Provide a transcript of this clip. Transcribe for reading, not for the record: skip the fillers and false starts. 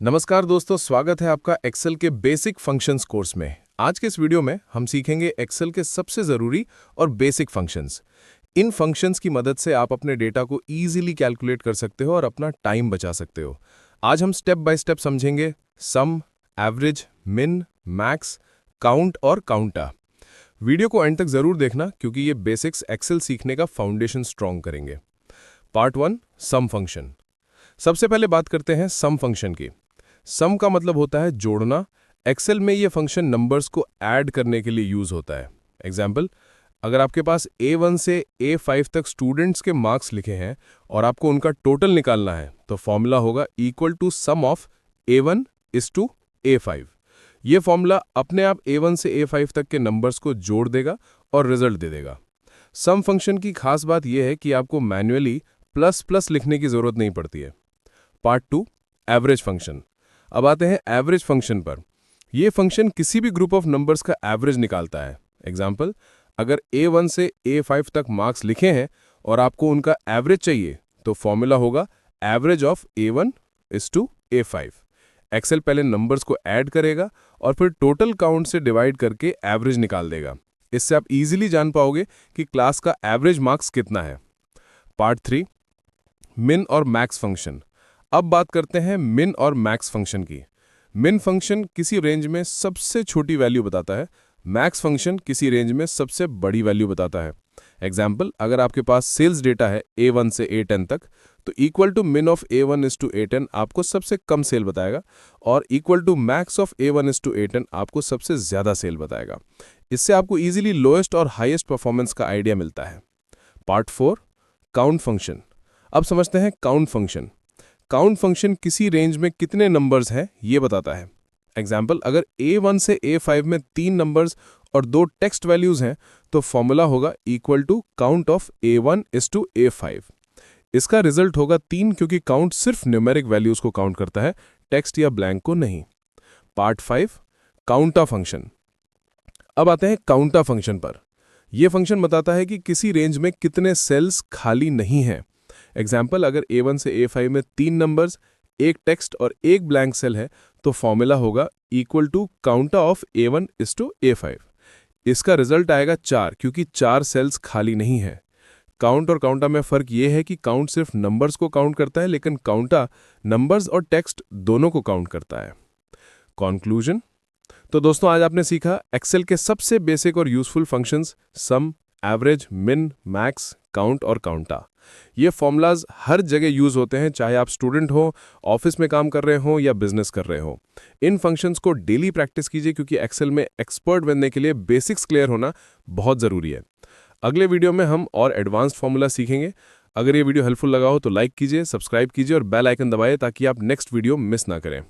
नमस्कार दोस्तों, स्वागत है आपका एक्सेल के बेसिक फंक्शंस कोर्स में। आज के इस वीडियो में हम सीखेंगे एक्सेल के सबसे ज़रूरी और बेसिक फंक्शंस। इन फंक्शंस की मदद से आप अपने डेटा को इजीली कैलकुलेट कर सकते हो और अपना टाइम बचा सकते हो। आज हम स्टेप बाय स्टेप समझेंगे सम, एवरेज, मिन, मैक्स, काउंट और काउंटा। वीडियो को एंड तक ज़रूर देखना क्योंकि ये बेसिक्स एक्सेल सीखने का फाउंडेशन स्ट्रॉन्ग करेंगे। पार्ट 1, सम फंक्शन। सबसे पहले बात करते हैं सम फंक्शन की। सम का मतलब होता है जोड़ना। एक्सेल में ये फंक्शन नंबर्स को ऐड करने के लिए यूज होता है। एग्जाम्पल, अगर आपके पास A1 से A5 तक स्टूडेंट्स के मार्क्स लिखे हैं और आपको उनका टोटल निकालना है तो फॉर्मूला होगा equal to sum of A1 is to A5। ये फॉर्मूला अपने आप A1 से A5 तक के नंबर्स को जोड़ देगा और रिजल्ट दे देगा। सम फंक्शन की खास बात यह है कि आपको मैन्युअली प्लस प्लस लिखने की जरूरत नहीं पड़ती है। Part 2, average function. अब आते हैं एवरेज फंक्शन पर। यह फंक्शन किसी भी ग्रुप ऑफ नंबर्स का एवरेज निकालता है। एग्जाम्पल, अगर A1 से A5 तक मार्क्स लिखे हैं और आपको उनका एवरेज चाहिए तो फॉर्मूला होगा average of A1 is to A5। Excel पहले नंबर्स को ऐड करेगा और फिर टोटल काउंट से डिवाइड करके एवरेज निकाल देगा। इससे आप इजीली जान पाओगे कि क्लास का एवरेज मार्क्स कितना है। पार्ट 3, मिन और मैक्स फंक्शन। अब बात करते हैं मिन और मैक्स फंक्शन की। मिन फंक्शन किसी रेंज में सबसे छोटी वैल्यू बताता है, मैक्स फंक्शन किसी रेंज में सबसे बड़ी वैल्यू बताता है। एग्जाम्पल, अगर आपके पास सेल्स डेटा है A1 से A10 तक तो equal to min of A1 is to A10 आपको सबसे कम सेल बताएगा और equal to max of A1 is to A10 आपको सबसे ज्यादा सेल बताएगा। इससे आपको इजीली लोएस्ट और हाईएस्ट परफॉर्मेंस का आइडिया मिलता है। Part 4, count function. अब समझते हैं काउंट फंक्शन। काउंट फंक्शन किसी रेंज में कितने नंबर्स हैं ये बताता है। एग्जाम्पल, अगर A1 से A5 में 3 नंबर्स और 2 टेक्स्ट वैल्यूज हैं तो फॉर्मूला होगा equal to count of A1 is to A5। इसका रिजल्ट होगा 3 क्योंकि काउंट सिर्फ न्यूमेरिक वैल्यूज को काउंट करता है, टेक्स्ट या ब्लैंक को नहीं। Part 5, COUNTA function. अब आते हैं काउंटा फंक्शन पर। यह फंक्शन बताता है कि किसी रेंज में कितने सेल्स खाली नहीं हैं। एग्जाम्पल, अगर A1 से A5 में 3 नंबर्स, 1 टेक्स्ट और 1 ब्लैंक सेल है तो फॉर्मूला होगा equal to COUNTA of A1 is to A5। इसका रिजल्ट आएगा 4 क्योंकि 4 सेल्स खाली नहीं है। काउंट और काउंटा में फर्क यह है कि काउंट सिर्फ नंबर्स को काउंट करता है लेकिन काउंटा नंबर्स और टेक्स्ट दोनों को काउंट करता है। कंक्लूजन। तो दोस्तों, आज आपने सीखा एक्सेल के सबसे बेसिक और यूजफुल फंक्शंस सम, एवरेज, मिन, मैक्स, काउंट और काउंटा। ये फॉर्मूलाज हर जगह यूज होते हैं, चाहे आप स्टूडेंट हो, ऑफिस में काम कर रहे हो या बिजनेस कर रहे हो। इन फंक्शंस को डेली प्रैक्टिस कीजिए क्योंकि एक्सेल में एक्सपर्ट बनने के लिए बेसिक्स क्लियर होना बहुत जरूरी है। अगले वीडियो में हम और एडवांस्ड फॉर्मूला सीखेंगे। अगर ये वीडियो हेल्पफुल लगा हो तो लाइक कीजिए, सब्सक्राइब कीजिए और बेल आइकन दबाइए ताकि आप नेक्स्ट वीडियो मिस ना करें।